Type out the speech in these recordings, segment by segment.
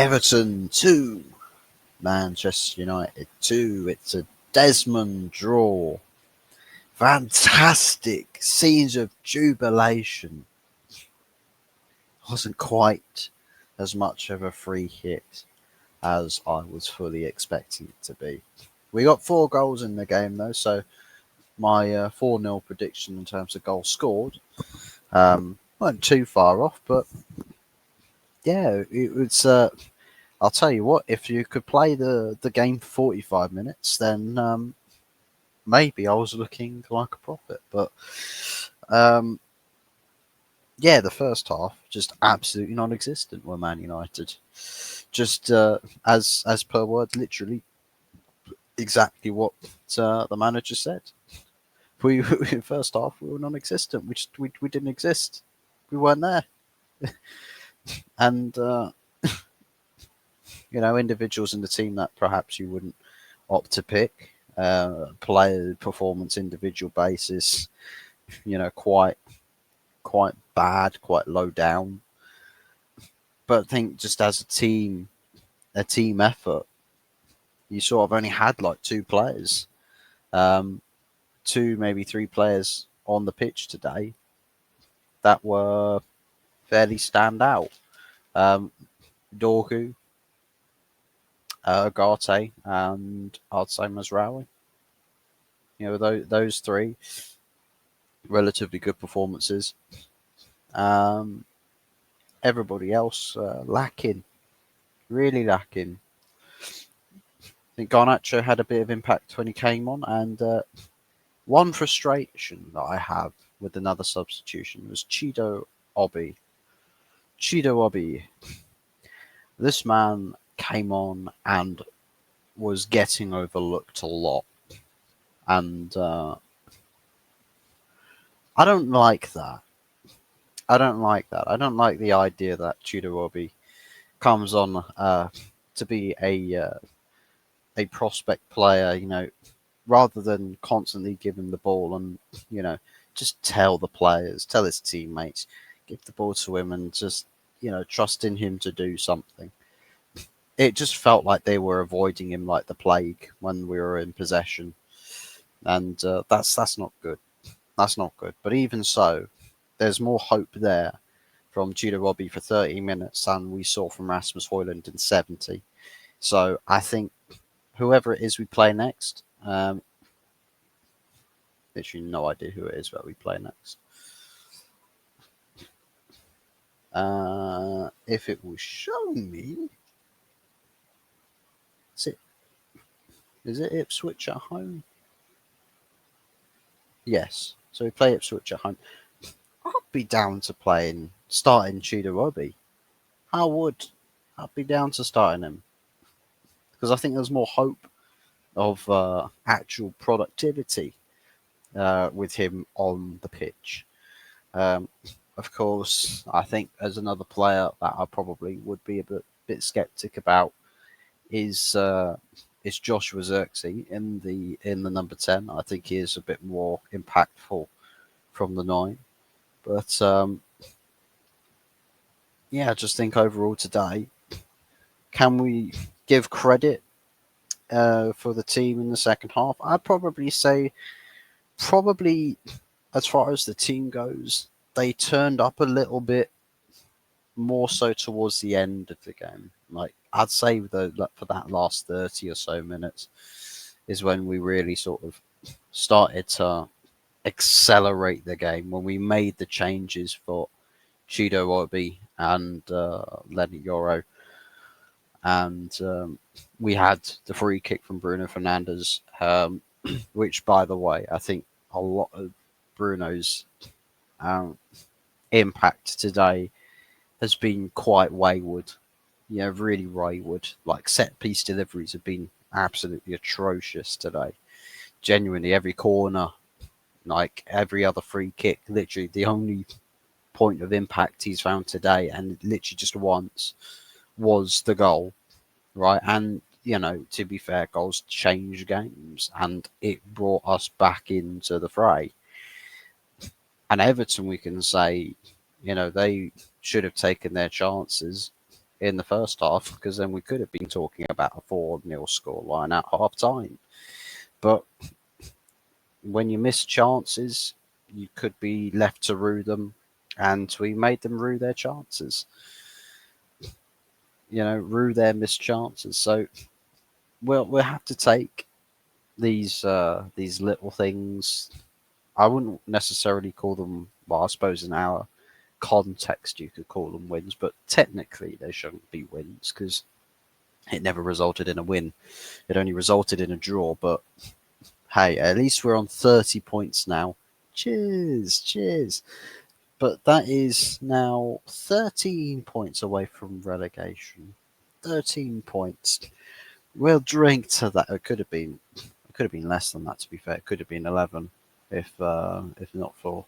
Everton 2, Manchester United 2. It's a Desmond draw. Fantastic scenes of jubilation. Wasn't quite as much of a free hit as I was fully expecting it to be. We got 4 goals in the game though, so my 4-0 prediction in terms of goals scored weren't too far off, but yeah, it was. I'll tell you what, if you could play the game for 45 minutes, then maybe I was looking like a prophet. But yeah, the first half just absolutely non-existent were Man United. Just as per word, literally exactly what the manager said. We in first half we were non-existent. We didn't exist. We weren't there. And individuals in the team that perhaps you wouldn't opt to pick, player performance, individual basis, quite bad, quite low down. But I think just as a team effort, you sort of only had like 2 players, 2 maybe 3 players on the pitch today that were fairly stand out. Dorgu, Ugarte, and I'd say Mazraoui. Those 3 relatively good performances. Everybody else lacking, really lacking. I think Garnacho had a bit of impact when he came on, and one frustration that I have with another substitution was Chido Obi. Chido Obi. This man came on and was getting overlooked a lot. And I don't like that. I don't like that. I don't like the idea that Chido Obi comes on to be a prospect player, rather than constantly give him the ball and, just tell the players, tell his teammates, give the ball to him and just, trust in him to do something. It just felt like they were avoiding him like the plague when we were in possession. And that's not good. That's not good. But even so, there's more hope there from Judah Robbie for 30 minutes than we saw from Rasmus Højlund in 70. So I think whoever it is we play next, literally no idea who it is that we play next. If it will show me, is it Ipswich at home? Yes. So we play Ipswich at home. I'd be down to starting Tudor Robbie. I'd be down to starting him because I think there's more hope of actual productivity with him on the pitch. Of course, I think as another player that I probably would be a bit skeptic about is Joshua Zirkzee in the number 10. I think he is a bit more impactful from the 9. But yeah, I just think overall today, can we give credit for the team in the second half? I'd probably say, as far as the team goes, they turned up a little bit more so towards the end of the game. Like I'd say for that last 30 or so minutes is when we really sort of started to accelerate the game, when we made the changes for Chido Obi and Lenny Yoro. And we had the free kick from Bruno Fernandes, which, by the way, I think a lot of Bruno's impact today has been quite wayward. Really wayward. Like set piece deliveries have been absolutely atrocious today. Genuinely, every corner, like every other free kick, literally the only point of impact he's found today, and literally just once, was the goal, right? And to be fair, goals change games, and it brought us back into the fray. And Everton, we can say, they should have taken their chances. in the first half, because then we could have been talking about a 4-0 scoreline at half time. But when you miss chances, you could be left to rue them, and we made them rue their chances. Rue their missed chances. So we'll have to take these little things. I wouldn't necessarily call them. Well, I suppose in our context you could call them wins, but technically they shouldn't be wins because it never resulted in a win. It only resulted in a draw. But hey, at least we're on 30 points now. Cheers, cheers. But that is now 13 points away from relegation. 13 points. We'll drink to that. It could have been less than that, to be fair. It could have been 11 if not for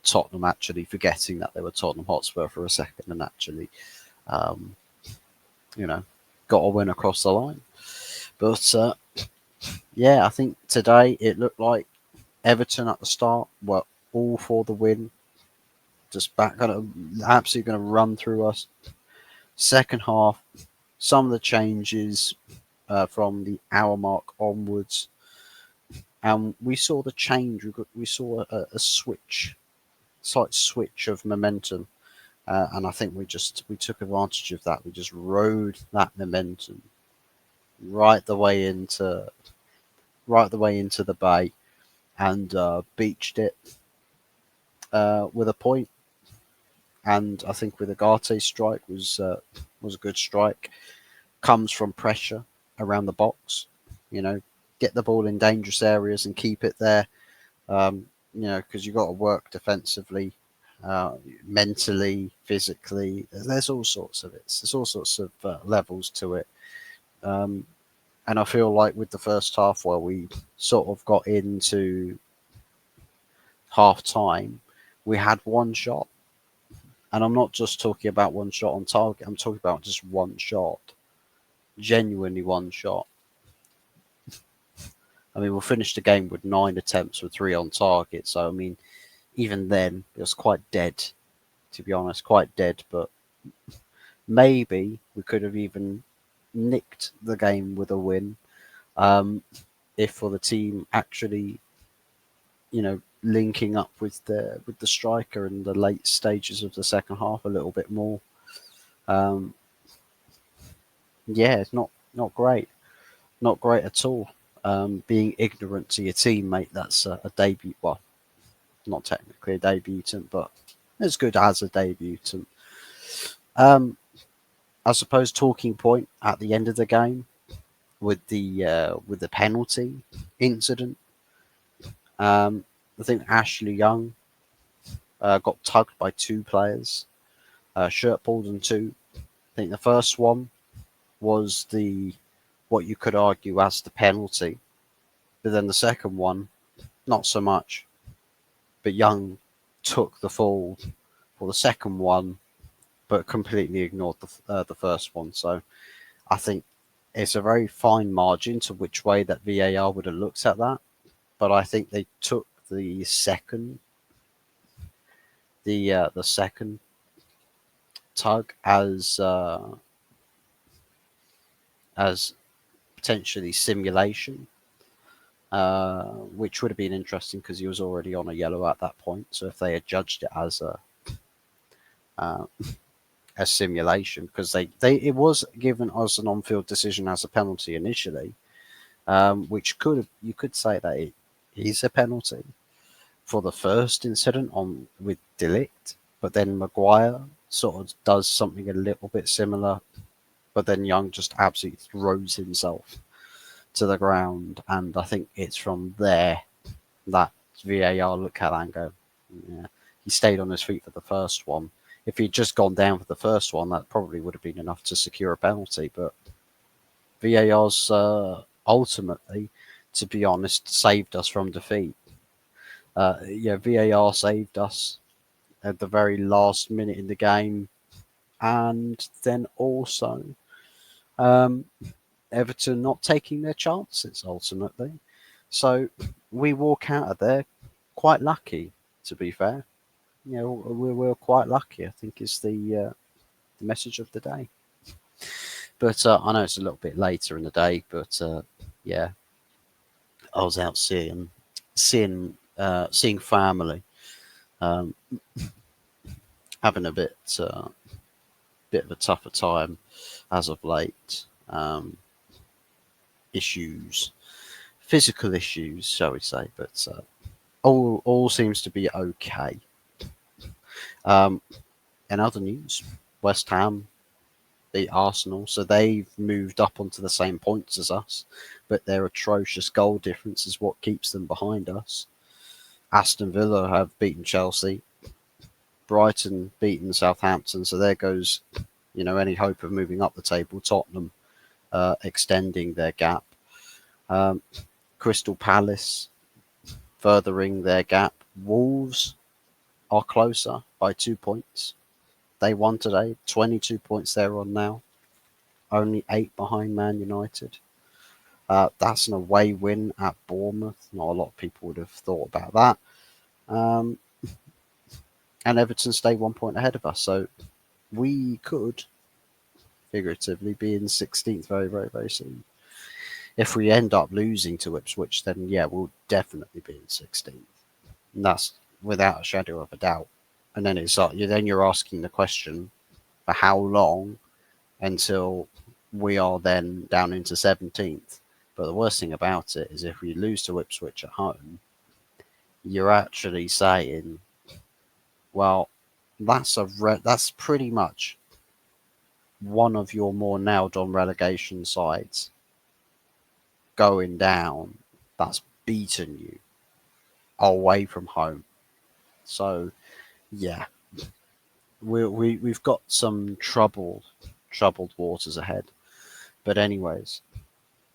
Tottenham actually forgetting that they were Tottenham Hotspur for a second and actually um, you know got a win across the line. But yeah, I think today it looked like Everton at the start were all for the win, just absolutely going to run through us. Second half, some of the changes from the hour mark onwards, and we saw the change. We saw a switch, slight switch of momentum, and I think we took advantage of that. We just rode that momentum right the way into the bay and beached it with a point. And I think with Agate's strike was a good strike. Comes from pressure around the box. Get the ball in dangerous areas and keep it there. Because you've got to work defensively, mentally, physically. There's all sorts of it. There's all sorts of levels to it. Um, and I feel like with the first half, where we sort of got into half time, we had one shot. And I'm not just talking about one shot on target, I'm talking about just one shot. Genuinely one shot. I mean, we'll finish the game with 9 attempts with 3 on target. So, I mean, even then, it was quite dead, to be honest, quite dead. But maybe we could have even nicked the game with a win if for the team actually, linking up with the striker in the late stages of the second half a little bit more. Um, yeah, it's not great, not great at all. Being ignorant to your teammate, that's a debut. Well, not technically a debutant, but as good as a debutant. Um, I suppose talking point at the end of the game with the penalty incident. I think Ashley Young got tugged by 2 players, shirt pulled in 2. I think the first one was the what you could argue as the penalty, but then the second one, not so much. But Young took the fall for the second one, but completely ignored the first one. So I think it's a very fine margin to which way that VAR would have looked at that. But I think they took the second tug as potentially simulation, which would have been interesting because he was already on a yellow at that point. So if they had judged it as uh, a simulation, because it was given as an on-field decision as a penalty initially, which you could say that it is a penalty for the first incident on with De Ligt, but then Maguire sort of does something a little bit similar, but then Young just absolutely throws himself to the ground, and I think it's from there that VAR look at that and go, yeah, he stayed on his feet for the first one. If he'd just gone down for the first one, that probably would have been enough to secure a penalty. But VAR's ultimately, to be honest, saved us from defeat. Yeah, VAR saved us at the very last minute in the game, and then also um, Everton not taking their chances ultimately. So we walk out of there quite lucky, to be fair. We're quite lucky, I think, is the message of the day. But I know it's a little bit later in the day, but yeah, I was out seeing family, um, having a bit of a tougher time as of late. Issues, physical issues, shall we say? But all seems to be okay. Um, in other news, West Ham beat Arsenal, so they've moved up onto the same points as us, but their atrocious goal difference is what keeps them behind us. Aston Villa have beaten Chelsea, Brighton beaten Southampton, so there goes, any hope of moving up the table. Tottenham extending their gap. Um, Crystal Palace furthering their gap. Wolves are closer by 2 points. They won today, 22 points they're on now, only 8 behind Man United. That's an away win at Bournemouth. Not a lot of people would have thought about that. And Everton stay 1 point ahead of us. So we could figuratively be in 16th very, very, very soon. If we end up losing to Ipswich, then yeah, we'll definitely be in 16th. And that's without a shadow of a doubt. And then you're asking the question for how long until we are then down into 17th. But the worst thing about it is if we lose to Ipswich at home, you're actually saying, well, that's pretty much one of your more nailed on relegation sides going down that's beaten you away from home. So yeah, we've got some troubled waters ahead. But anyways,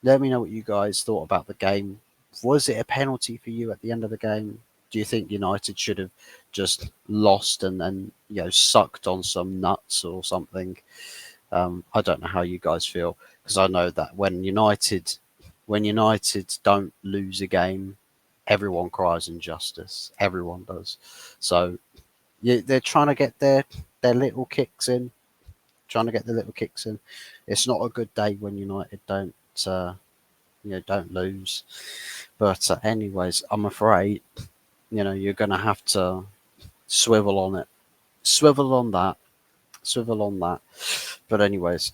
let me know what you guys thought about the game. Was it a penalty for you at the end of the game? Do you think United should have just lost and then sucked on some nuts or something? I don't know how you guys feel, because I know that when United don't lose a game, everyone cries injustice. Everyone does. So yeah, they're trying to get their little kicks in. Trying to get the little kicks in. It's not a good day when United don't lose. But anyways, I'm afraid you're gonna have to swivel on it, swivel on that, swivel on that. But anyways,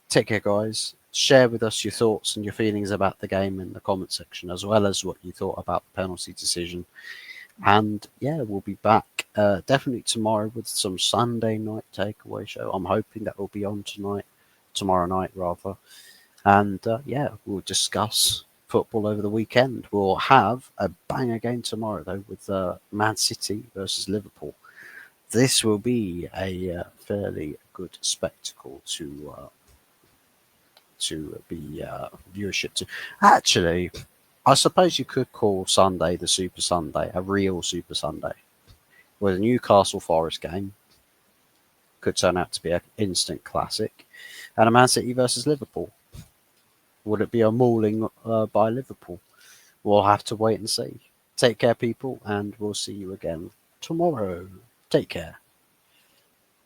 take care, guys. Share with us your thoughts and your feelings about the game in the comment section, as well as what you thought about the penalty decision. And yeah, we'll be back definitely tomorrow with some Sunday night takeaway show. I'm hoping that will be on tomorrow night rather. And yeah, we'll discuss football over the weekend. We'll have a banger game tomorrow though with Man City versus Liverpool. This will be a fairly good spectacle to be viewership to. Actually, I suppose you could call Sunday the Super Sunday, a real Super Sunday, where the Newcastle Forest game could turn out to be an instant classic, and a Man City versus Liverpool. Would it be a mauling by Liverpool? We'll have to wait and see. Take care, people, and we'll see you again tomorrow. Take care.